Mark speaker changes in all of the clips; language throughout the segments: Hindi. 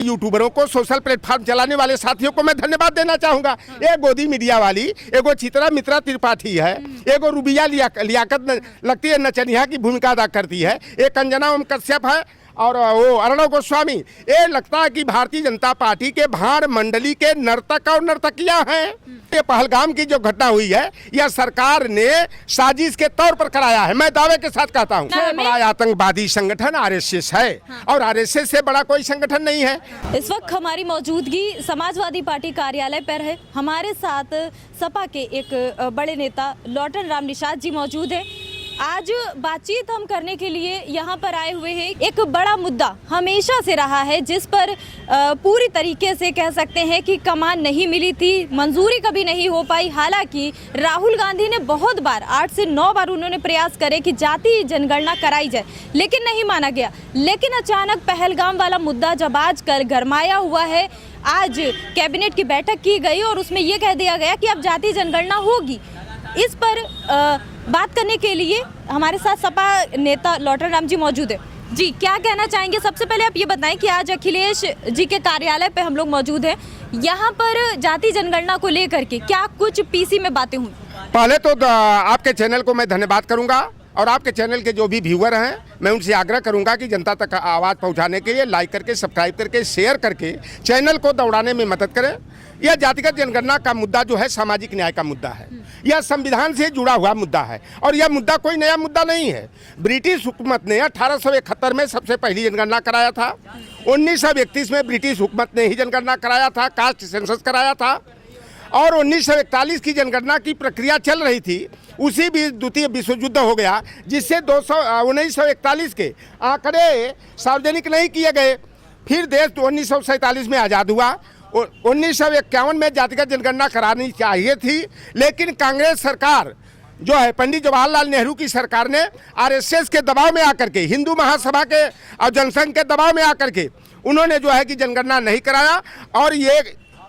Speaker 1: यूट्यूबरों को, सोशल प्लेटफॉर्म चलाने वाले साथियों को मैं धन्यवाद देना चाहूंगा। एक गोदी मीडिया वाली, एगो चित्रा मित्रा त्रिपाठी है, एगो रुबिया लियाकत लगती है नचनिया की भूमिका अदा करती है, एक अंजना ओम कश्यप है और वो अर्णव गोस्वामी। ये लगता है कि भारतीय जनता पार्टी के भार मंडली के नर्तक और नर्तकियां हैं। ये पहलगाम की जो घटना हुई है यह सरकार ने साजिश के तौर पर कराया है। मैं दावे के साथ कहता हूँ बड़ा आतंकवादी संगठन आरएसएस है और आरएसएस से बड़ा कोई संगठन नहीं है।
Speaker 2: इस वक्त हमारी मौजूदगी समाजवादी पार्टी कार्यालय पर है। हमारे साथ सपा के एक बड़े नेता लौटन राम निषाद जी मौजूद है। आज बातचीत हम करने के लिए यहाँ पर आए हुए हैं। एक बड़ा मुद्दा हमेशा से रहा है जिस पर पूरी तरीके से कह सकते हैं कि कमान नहीं मिली थी, मंजूरी कभी नहीं हो पाई। हालांकि राहुल गांधी ने बहुत बार, 8 से 9 बार उन्होंने प्रयास करे कि जाति जनगणना कराई जाए, लेकिन नहीं माना गया। लेकिन अचानक पहलगाम वाला मुद्दा जब आज कल गरमाया हुआ है, आज कैबिनेट की बैठक की गई और उसमें ये कह दिया गया कि अब जाति जनगणना होगी। इस पर बात करने के लिए हमारे साथ सपा नेता लौटन राम जी मौजूद है। जी, क्या कहना चाहेंगे? सबसे पहले आप ये बताएं कि आज अखिलेश जी के कार्यालय पे हम लोग मौजूद हैं। यहाँ पर जाति जनगणना को लेकर के क्या कुछ पीसी में बातें हुई?
Speaker 1: पहले तो आपके चैनल को मैं धन्यवाद करूंगा और आपके चैनल के जो भी व्यूअर हैं मैं उनसे आग्रह करूंगा कि जनता तक आवाज़ पहुंचाने के लिए लाइक करके, सब्सक्राइब करके, शेयर करके चैनल को दौड़ाने में मदद करें। यह जातिगत जनगणना का मुद्दा जो है सामाजिक न्याय का मुद्दा है। यह संविधान से जुड़ा हुआ मुद्दा है और यह मुद्दा कोई नया मुद्दा नहीं है। ब्रिटिश हुकूमत ने 1871 में सबसे पहली जनगणना कराया था। 1931 में ब्रिटिश हुकूमत ने ही जनगणना कराया था, कास्ट सेंसस कराया था और 1941 की जनगणना की प्रक्रिया चल रही थी। उसी बीच द्वितीय विश्व युद्ध हो गया जिससे 1941 के आंकड़े सार्वजनिक नहीं किए गए। फिर देश 1947 में आज़ाद हुआ। 1951 में जातिगत जनगणना करानी चाहिए थी, लेकिन कांग्रेस सरकार जो है पंडित जवाहरलाल नेहरू की सरकार ने आरएसएस के दबाव में आकर के, हिंदू महासभा के और जनसंघ के दबाव में आकर के उन्होंने जो है कि जनगणना नहीं कराया। और ये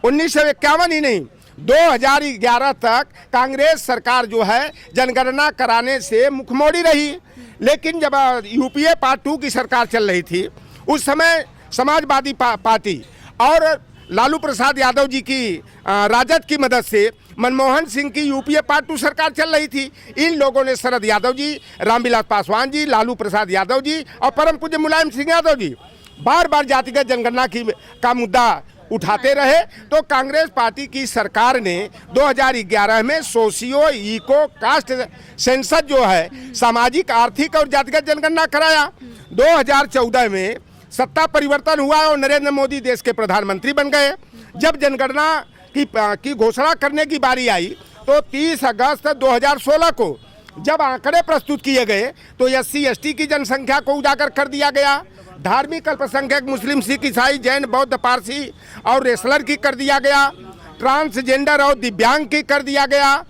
Speaker 1: 1951 ही नहीं, 2011 तक कांग्रेस सरकार जो है जनगणना कराने से मुखमोड़ी रही। लेकिन जब यूपीए पार्ट 2 की सरकार चल रही थी उस समय समाजवादी पार्टी और लालू प्रसाद यादव जी की राजद की मदद से मनमोहन सिंह की यूपीए पार्ट 2 सरकार चल रही थी। इन लोगों ने शरद यादव जी, रामविलास पासवान जी, लालू प्रसाद यादव जी और परम पूज्य मुलायम सिंह यादव जी बार बार जातिगत जनगणना का मुद्दा उठाते रहे। तो कांग्रेस पार्टी की सरकार ने 2011 में सोशियो इको कास्ट सेंसस जो है सामाजिक, आर्थिक और जातिगत जनगणना कराया। 2014 में सत्ता परिवर्तन हुआ और नरेंद्र मोदी देश के प्रधानमंत्री बन गए। जब जनगणना की घोषणा करने की बारी आई तो 30 अगस्त 2016 को जब आंकड़े प्रस्तुत किए गए तो SC ST की जनसंख्या को उजागर कर दिया गया। धार्मिक अल्पसंख्यक मुस्लिम, सिख, ईसाई, जैन, बौद्ध, पारसी और रेसलर की कर दिया गया। ट्रांसजेंडर और दिव्यांग की कर दिया गया।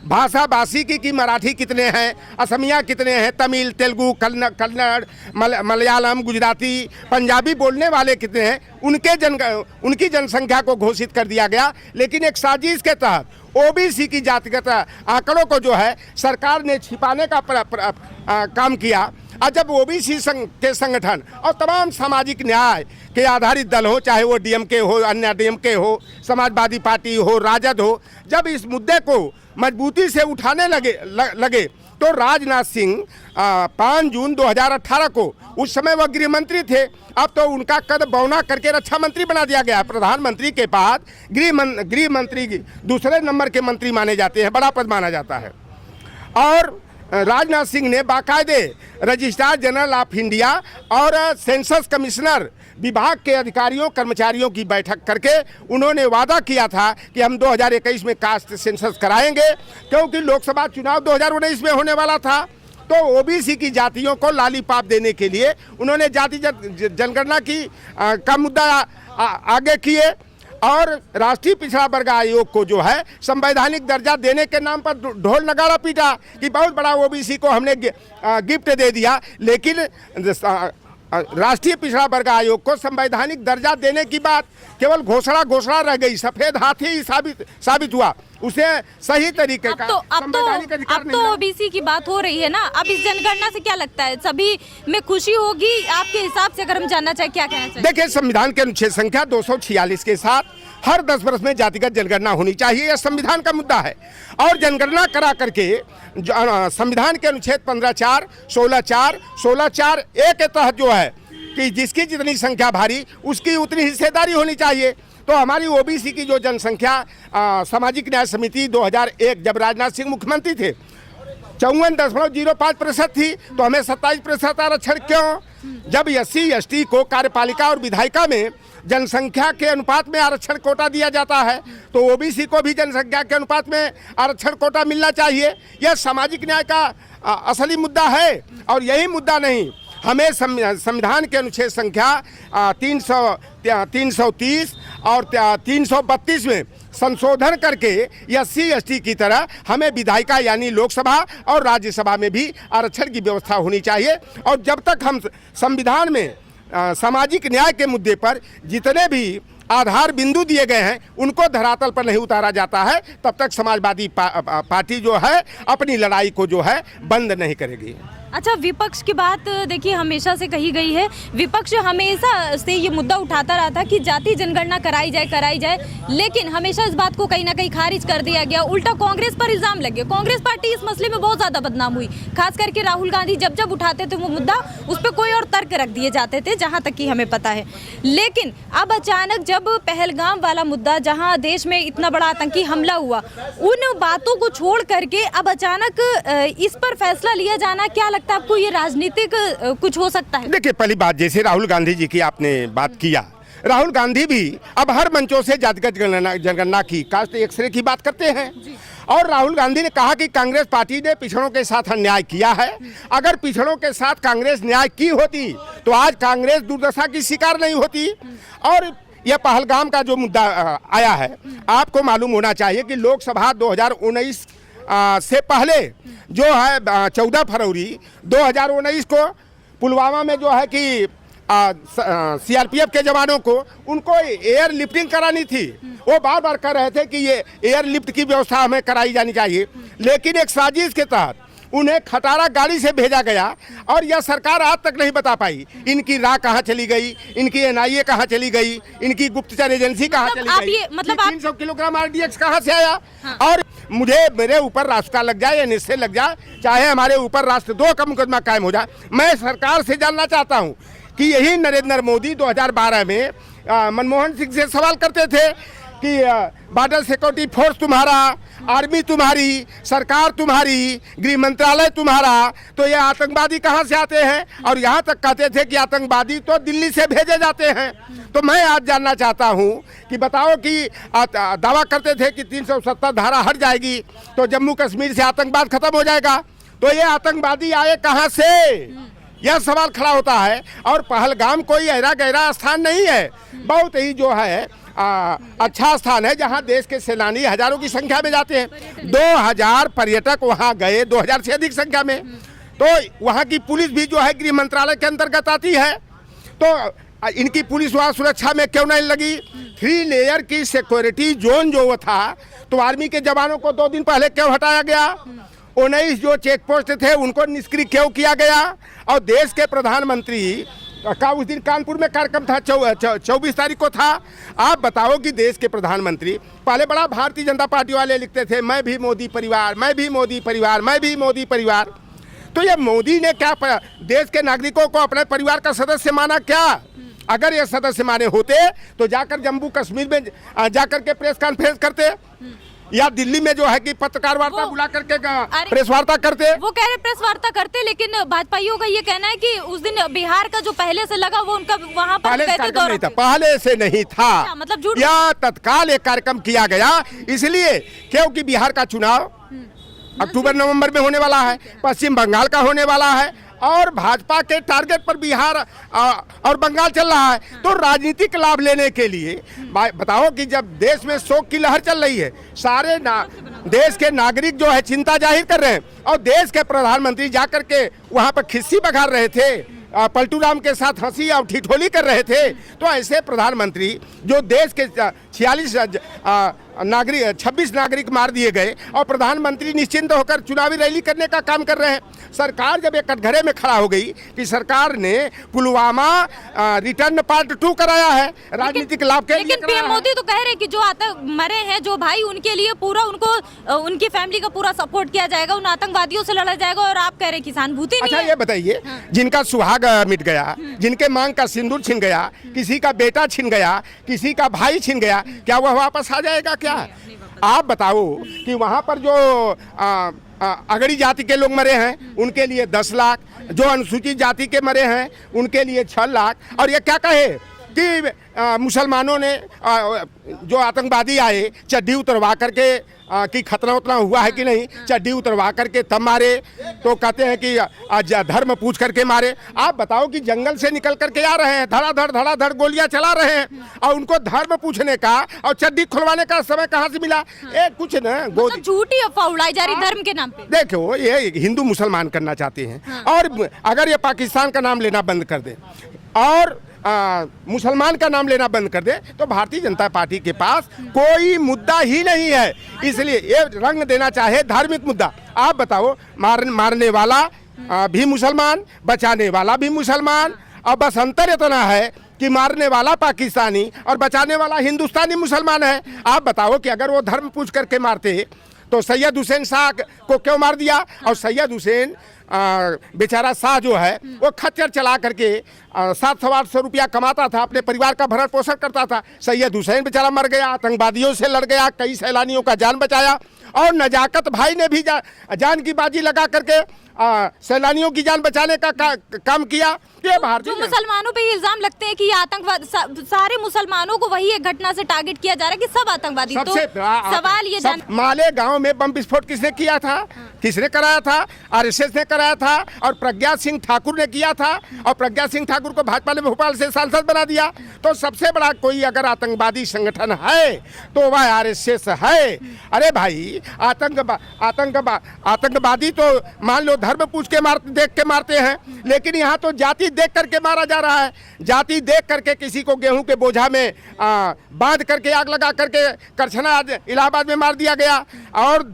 Speaker 1: भाषा भाषी की मराठी कितने हैं, असमिया कितने हैं, तमिल, तेलुगु, कन्नड़, मलयालम, गुजराती, पंजाबी बोलने वाले कितने हैं, उनकी जनसंख्या को घोषित कर दिया गया। लेकिन एक साजिश के तहत ओबीसी की जातिगत आंकड़ों को जो है सरकार ने छिपाने का काम किया। और जब ओबीसी के संगठन और तमाम सामाजिक न्याय के आधारित दल हो, चाहे वो DMK हो, अन्य DMK हो, समाजवादी पार्टी हो, राजद हो, जब इस मुद्दे को मजबूती से उठाने लगे तो राजनाथ सिंह 5 जून 2018 को, उस समय वह गृह मंत्री थे, अब तो उनका कद बौना करके रक्षा मंत्री बना दिया गया। प्रधानमंत्री के बाद गृह मंत्री दूसरे नंबर के मंत्री माने जाते हैं, बड़ा पद माना जाता है। और राजनाथ सिंह ने बाकायदे रजिस्ट्रार जनरल ऑफ इंडिया और सेंसस कमिश्नर विभाग के अधिकारियों कर्मचारियों की बैठक करके उन्होंने वादा किया था कि हम 2021 में कास्ट सेंसस कराएंगे, क्योंकि लोकसभा चुनाव 2019 में होने वाला था। तो ओबीसी की जातियों को लालीपाप देने के लिए उन्होंने जाति जनगणना का मुद्दा आगे किए और राष्ट्रीय पिछड़ा वर्ग आयोग को जो है संवैधानिक दर्जा देने के नाम पर ढोल नगाड़ा पीटा कि बहुत बड़ा ओबीसी को हमने गिफ्ट दे दिया। लेकिन राष्ट्रीय पिछड़ा वर्ग आयोग को संवैधानिक दर्जा देने की बात केवल घोषणा रह गई, सफेद हाथी साबित हुआ, उसे सही तरीके का संवैधानिक अधिकार
Speaker 2: अब
Speaker 1: नहीं
Speaker 2: तो
Speaker 1: मिला।
Speaker 2: ओबीसी की बात हो रही है ना, अब इस जनगणना से क्या लगता है, सभी में खुशी होगी आपके हिसाब से? अगर हम जानना चाहें क्या कहना चाहिए?
Speaker 1: देखिए, संविधान के अनुच्छेद संख्या 246 के साथ हर 10 वर्ष में जातिगत जनगणना होनी चाहिए, यह संविधान का मुद्दा है। और जनगणना करा करके संविधान के अनुच्छेद 15(4), 16(4), 16(4)(a) के तहत जो है कि जिसकी जितनी संख्या भारी उसकी उतनी हिस्सेदारी होनी चाहिए। तो हमारी ओबीसी की जो जनसंख्या सामाजिक न्याय समिति 2001 जब राजनाथ सिंह मुख्यमंत्री थे 54.05% थी, तो हमें 27% आरक्षण क्यों? जब SC ST को कार्यपालिका और विधायिका में जनसंख्या के अनुपात में आरक्षण कोटा दिया जाता है, तो ओबीसी को भी जनसंख्या के अनुपात में आरक्षण कोटा मिलना चाहिए। यह सामाजिक न्याय का असली मुद्दा है। और यही मुद्दा नहीं, हमें संविधान के अनुच्छेद संख्या 330 और 332 में संशोधन करके SC ST की तरह हमें विधायिका यानी लोकसभा और राज्यसभा में भी आरक्षण की व्यवस्था होनी चाहिए। और जब तक हम संविधान में सामाजिक न्याय के मुद्दे पर जितने भी आधार बिंदु दिए गए हैं उनको धरातल पर नहीं उतारा जाता है, तब तक समाजवादी पार्टी जो है अपनी लड़ाई को जो है बंद नहीं करेगी।
Speaker 2: अच्छा, विपक्ष की बात देखिए हमेशा से कही गई है, विपक्ष हमेशा से ये मुद्दा उठाता रहा था कि जाति जनगणना कराई जाए, लेकिन हमेशा इस बात को कहीं ना कहीं खारिज कर दिया गया। उल्टा कांग्रेस पर इल्जाम लगे, कांग्रेस पार्टी इस मसले में बहुत ज़्यादा बदनाम हुई, खास करके राहुल गांधी जब उठाते थे वो मुद्दा उस पर कोई और तर्क रख दिए जाते थे, जहाँ तक कि हमें पता है। लेकिन अब अचानक जब पहलगाम वाला मुद्दा, जहाँ देश में इतना बड़ा आतंकी हमला हुआ, उन बातों को छोड़ करके अब अचानक इस पर फैसला लिया जाना, क्या लगता है आपको ये राजनीतिक कुछ हो सकता है?
Speaker 1: देखिए, पहली बात, जैसे राहुल गांधी जी की आपने बात किया, राहुल गांधी भी अब हर मंचों से जातिगत जनगणना की, कास्ट एक्सरे की बात करते हैं। और राहुल गांधी ने कहा कि कांग्रेस पार्टी ने पिछड़ों के साथ अन्याय किया है। अगर पिछड़ों के साथ कांग्रेस न्याय की होती तो आज कांग्रेस दुर्दशा की शिकार नहीं होती। और यह पहलगाम का जो मुद्दा आया है, आपको मालूम होना चाहिए कि लोकसभा 2019 से पहले जो है 14 फरवरी 2019 को पुलवामा में जो है कि CRPF के जवानों को उनको एयर लिफ्टिंग करानी थी। वो बार बार कह रहे थे कि ये एयर लिफ्ट की व्यवस्था हमें कराई जानी चाहिए, लेकिन एक साजिश के तहत उन्हें खटारा गाड़ी से भेजा गया और यह सरकार आज तक नहीं बता पाई इनकी राह कहाँ चली गई, इनकी NIA कहाँ चली गई, इनकी गुप्तचर एजेंसी कहाँ चली गई, 300 किलोग्राम RDX कहाँ से आया। और मुझे मेरे ऊपर राष्ट्र का लग जाए या निश्चय लग जाए, चाहे हमारे ऊपर राष्ट्रद्रोह का मुकदमा कायम हो जाए, मैं सरकार से जानना चाहता हूँ कि यही नरेंद्र मोदी 2012 में मनमोहन सिंह से सवाल करते थे कि बॉर्डर सिक्योरिटी फोर्स तुम्हारा, आर्मी तुम्हारी, सरकार तुम्हारी, गृह मंत्रालय तुम्हारा, तो ये आतंकवादी कहाँ से आते हैं? और यहाँ तक कहते थे कि आतंकवादी तो दिल्ली से भेजे जाते हैं। तो मैं आज जानना चाहता हूँ कि बताओ कि दावा करते थे कि 370 धारा हट जाएगी तो जम्मू कश्मीर से आतंकवाद खत्म हो जाएगा, तो ये आतंकवादी आए कहाँ से? यह सवाल खड़ा होता है। और पहलगाम कोई ऐरा गहरा स्थान नहीं है, बहुत ही जो है अच्छा स्थान है जहां देश के सेनानी हजारों की संख्या में जाते हैं। 2000 पर्यटक वहां गए, 2000 से अधिक संख्या में। तो वहां की पुलिस भी जो है गृह मंत्रालय के अंतर्गत आती है, तो इनकी पुलिस वहां सुरक्षा में क्यों नहीं लगी? 3 लेयर की सिक्योरिटी जोन जो था, तो आर्मी के जवानों को 2 दिन पहले क्यों हटाया गया? 19 जो चेक पोस्ट थे उनको निष्क्रिय क्यों किया गया? और देश के प्रधानमंत्री का उस दिन कानपुर में कार्यक्रम था, 24 तारीख को था। आप बताओ कि देश के प्रधानमंत्री, पहले बड़ा भारतीय जनता पार्टी वाले लिखते थे मैं भी मोदी परिवार, मैं भी मोदी परिवार, मैं भी मोदी परिवार। तो ये मोदी ने क्या देश के नागरिकों को अपने परिवार का सदस्य माना क्या? अगर ये सदस्य माने होते तो जाकर जम्मू कश्मीर में जाकर के प्रेस कॉन्फ्रेंस करते, या दिल्ली में जो है कि पत्रकार वार्ता बुला करके प्रेस वार्ता करते।
Speaker 2: वो कह रहे प्रेस वार्ता करते, लेकिन भाजपाइयों का ये कहना है कि उस दिन बिहार का जो पहले से लगा वो उनका वहां पर
Speaker 1: पहले से नहीं था,
Speaker 2: मतलब झूठ।
Speaker 1: या तत्काल एक कार्यक्रम किया गया इसलिए क्योंकि बिहार का चुनाव अक्टूबर नवंबर में होने वाला है, पश्चिम बंगाल का होने वाला है, और भाजपा के टारगेट पर बिहार और बंगाल चल रहा है। तो राजनीतिक लाभ लेने के लिए बताओ कि जब देश में शोक की लहर चल रही है, सारे देश के नागरिक जो है चिंता जाहिर कर रहे हैं, और देश के प्रधानमंत्री जाकर के वहां पर खिस्सी बघार रहे थे पलटू राम के साथ हंसी और ठिठोली कर रहे थे, तो ऐसे प्रधानमंत्री जो देश के 26 नागरिक मार दिए गए और प्रधानमंत्री निश्चिंत होकर चुनावी रैली करने का काम कर रहे हैं। सरकार जब एक कटघरे में खड़ा हो गई कि सरकार ने पुलवामा रिटर्न पार्ट 2 कराया है राजनीतिक लाभ के लिए,
Speaker 2: लेकिन पीएम मोदी तो कह रहे हैं कि जो मरे हैं जो भाई, उनके लिए पूरा उनको उनकी फैमिली का पूरा सपोर्ट किया जाएगा, उन आतंकवादियों से लड़ा जाएगा, और आप कह रहे हैं कि सहानुभूति नहीं
Speaker 1: अच्छा
Speaker 2: है।
Speaker 1: ये बताइए, जिनका सुहाग मिट गया, जिनके मांग का सिंदूर छिन गया, किसी का बेटा छिन गया, किसी का भाई छिन गया, क्या वह वापस आ जाएगा क्या? आप बताओ कि वहाँ पर जो अगड़ी जाति के लोग मरे हैं उनके लिए 10 लाख, जो अनुसूचित जाति के मरे हैं उनके लिए 6 लाख, और ये क्या कहे कि मुसलमानों ने जो आतंकवादी आए चड्डी उतरवा करके कि खतरा उतना हुआ है कि नहीं, चड्डी उतरवा करके तब मारे, तो कहते हैं कि आज धर्म पूछ करके मारे। आप बताओ कि जंगल से निकल करके आ रहे हैं, धड़ाधड़ गोलियां चला रहे हैं, और उनको धर्म पूछने का और चड्डी खुलवाने का समय कहाँ से मिला? कुछ न
Speaker 2: मतलब झूठी अफवाह उड़ाई जा रही धर्म के नाम पे।
Speaker 1: देखो, ये हिंदू मुसलमान करना चाहते हैं, और अगर ये पाकिस्तान का नाम लेना बंद कर दे और मुसलमान का नाम लेना बंद कर दे तो भारतीय जनता पार्टी के पास कोई मुद्दा ही नहीं है। इसलिए ये रंग देना चाहे धार्मिक मुद्दा। आप बताओ, मारने वाला भी मुसलमान, बचाने वाला भी मुसलमान, और बस अंतर इतना है कि मारने वाला पाकिस्तानी और बचाने वाला हिंदुस्तानी मुसलमान है। आप बताओ कि अगर वो धर्म पूछ करके मारते तो सैयद हुसैन शाह को क्यों मार दिया? और सैयद हुसैन बेचारा शाह जो है वो खच्चर चला करके 700-800 रुपया कमाता था, अपने परिवार का भरण पोषण करता था। सैयद हुसैन बेचारा मर गया, आतंकवादियों से लड़ गया, कई सैलानियों का जान बचाया, और नजाकत भाई ने भी जान की बाजी लगा करके सैलानियों की जान बचाने का काम किया। ये भारतीय
Speaker 2: जो मुसलमानों पे इल्जाम लगते हैं कि ये आतंकवाद, सारे मुसलमानों को वही एक घटना से टारगेट किया जा रहा है कि सब आतंकवादी। तो सवाल ये
Speaker 1: मालेगांव में बम विस्फोट किसने किया था? किसने कराया था? आरएसएस ने कराया था, और प्रज्ञा सिंह ठाकुर ने किया था, और प्रज्ञा सिंह ठाकुर को भाजपा ने भोपाल से सांसद बना दिया। तो सबसे बड़ा कोई अगर आतंकवादी संगठन है तो वह आरएसएस है। अरे भाई, आतंकवादी तो मान लो धर्म पूछ के देख के मारते हैं, लेकिन यहाँ तो जाति देख करके मारा जा रहा है। जाति देख करके किसी को गेहूं के बोझा में बांध करके आग लगा करके करछना इलाहाबाद में मार दिया गया, और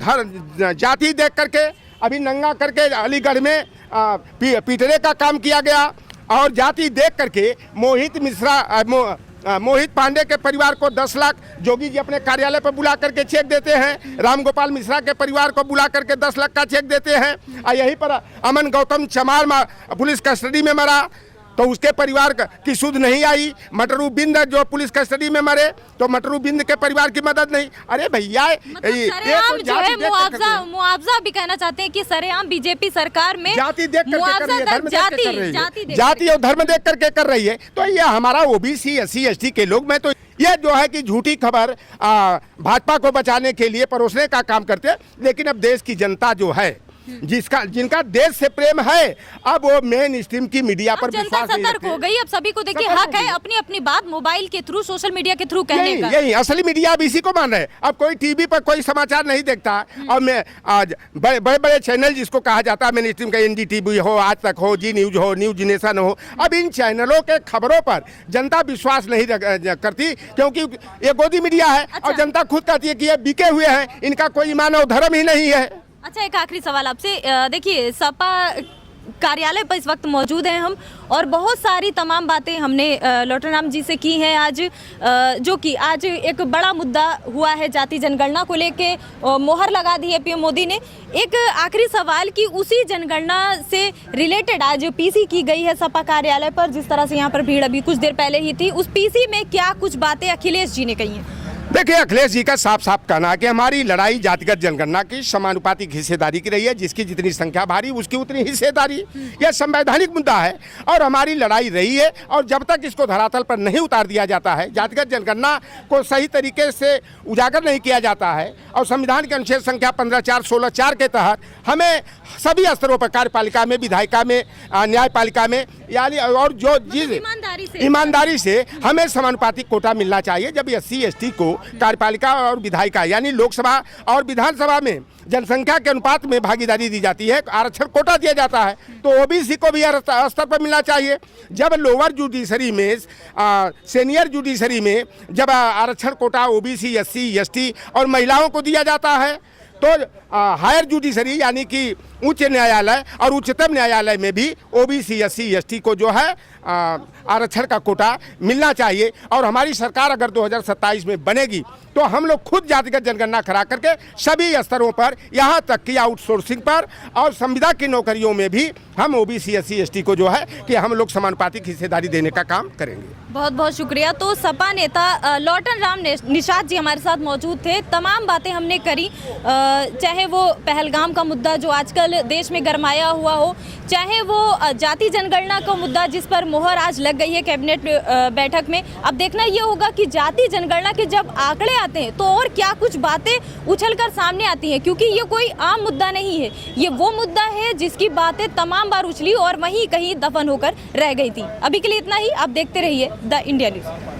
Speaker 1: जाति देख करके अभी नंगा करके अलीगढ़ में पीटने का काम किया गया, और जाति देख करके मोहित पांडे के परिवार को 10 लाख जोगी जी अपने कार्यालय पर बुला करके चेक देते हैं, रामगोपाल मिश्रा के परिवार को बुला करके 10 लाख का चेक देते हैं, और यहीं पर अमन गौतम चमार पुलिस कस्टडी में मरा तो उसके परिवार की सुध नहीं आई। मटरू बिंद जो पुलिस कस्टडी में मरे तो मटरू बिंद के परिवार की मदद नहीं। अरे भैया,
Speaker 2: सरेआम जो है मुआवजा भी कहना चाहते हैं कि सरेआम बीजेपी सरकार में
Speaker 1: जाति देख करके जाति और धर्म देख करके कर रही है। तो ये हमारा ओबीसी SC ST के लोग, मैं तो ये जो है कि झूठी खबर भाजपा को बचाने के लिए परोसने का काम करते हैं। लेकिन अब देश की जनता जो है, जिनका देश से प्रेम है, अब वो मेन स्ट्रीम की मीडिया पर विश्वास नहीं
Speaker 2: सतर्क हो गई। अब सभी को देखिए हक है अपनी अपनी बात मोबाइल के थ्रू, सोशल मीडिया के थ्रू कहने का।
Speaker 1: यही असली मीडिया अब इसी को मान रहे हैं। अब कोई टीवी पर कोई समाचार नहीं देखता, और मैं आज बड़े बड़े चैनल जिसको कहा जाता है मेन स्ट्रीम का, NDTV हो, आज तक हो, जी न्यूज हो, न्यूज नेशन हो, अब इन चैनलों के खबरों पर जनता विश्वास नहीं करती, क्योंकि ये गोदी मीडिया है। और जनता खुद कहती है कि ये बिके हुए हैं, इनका कोई ईमान और धर्म ही नहीं है।
Speaker 2: अच्छा, एक आखिरी सवाल आपसे। देखिए, सपा कार्यालय पर इस वक्त मौजूद हैं हम, और बहुत सारी तमाम बातें हमने लॉटन राम जी से की हैं आज, जो कि आज एक बड़ा मुद्दा हुआ है जाति जनगणना को लेके, मोहर लगा दी है पीएम मोदी ने। एक आखिरी सवाल कि उसी जनगणना से रिलेटेड आज पीसी की गई है सपा कार्यालय पर, जिस तरह से यहाँ पर भीड़ अभी कुछ देर पहले ही थी, उस पीसी में क्या कुछ बातें अखिलेश जी ने कही हैं?
Speaker 1: देखिए, अखिलेश जी का साफ साफ कहना है कि हमारी लड़ाई जातिगत जनगणना की समानुपातिक हिस्सेदारी की रही है, जिसकी जितनी संख्या भारी उसकी उतनी हिस्सेदारी। यह संवैधानिक मुद्दा है और हमारी लड़ाई रही है, और जब तक इसको धरातल पर नहीं उतार दिया जाता है, जातिगत जनगणना को सही तरीके से उजागर नहीं किया जाता है, और संविधान के अनुच्छेद संख्या 15(4), 16(4) के तहत हमें सभी स्तरों पर, कार्यपालिका में, विधायिका में, न्यायपालिका में, यानी और जो चीज ईमानदारी से हमें समानुपातिक कोटा मिलना चाहिए। जब SC ST को कार्यपालिका और विधायिका यानी लोकसभा और विधानसभा में जनसंख्या के अनुपात में भागीदारी दी जाती है, आरक्षण कोटा दिया जाता है, तो ओबीसी को भी हर स्तर पर मिलना चाहिए। जब लोअर जुडिशरी में सीनियर जुडिशरी में जब आरक्षण कोटा ओबीसी, एससी, एसटी और महिलाओं को दिया जाता है, तो हायर जुडिशरी यानी कि उच्च न्यायालय और उच्चतम न्यायालय में भी ओबीसी, एससी, एसटी को जो है आरक्षण का कोटा मिलना चाहिए। और हमारी सरकार अगर 2027 में बनेगी तो हम लोग खुद जातिगत जनगणना करा करके सभी स्तरों पर, यहाँ तक कि आउटसोर्सिंग पर और संविदा की नौकरियों में भी हम ओबीसी, एससी, एसटी को जो है कि हम लोग समानुपातिक हिस्सेदारी देने का काम करेंगे।
Speaker 2: बहुत बहुत शुक्रिया। तो सपा नेता लॉटन राम निषाद जी हमारे साथ मौजूद थे। तमाम बातें हमने करी, चाहे वो पहलगाम का मुद्दा जो आजकल देश में गरमाया हुआ हो, चाहे वो जाति जनगणना का मुद्दा जिस पर मोहर आज लग गई है कैबिनेट बैठक में। अब देखना ये होगा कि जाति जनगणना के जब आंकड़े आते हैं तो और क्या कुछ बातें उछलकर सामने आती हैं, क्योंकि ये कोई आम मुद्दा नहीं है। ये वो मुद्दा है जिसकी बातें तमाम बार उछली और वहीं कहीं दफन होकर रह गई थी। अभी के लिए इतना ही। आप देखते रहिए द इंडिया न्यूज़।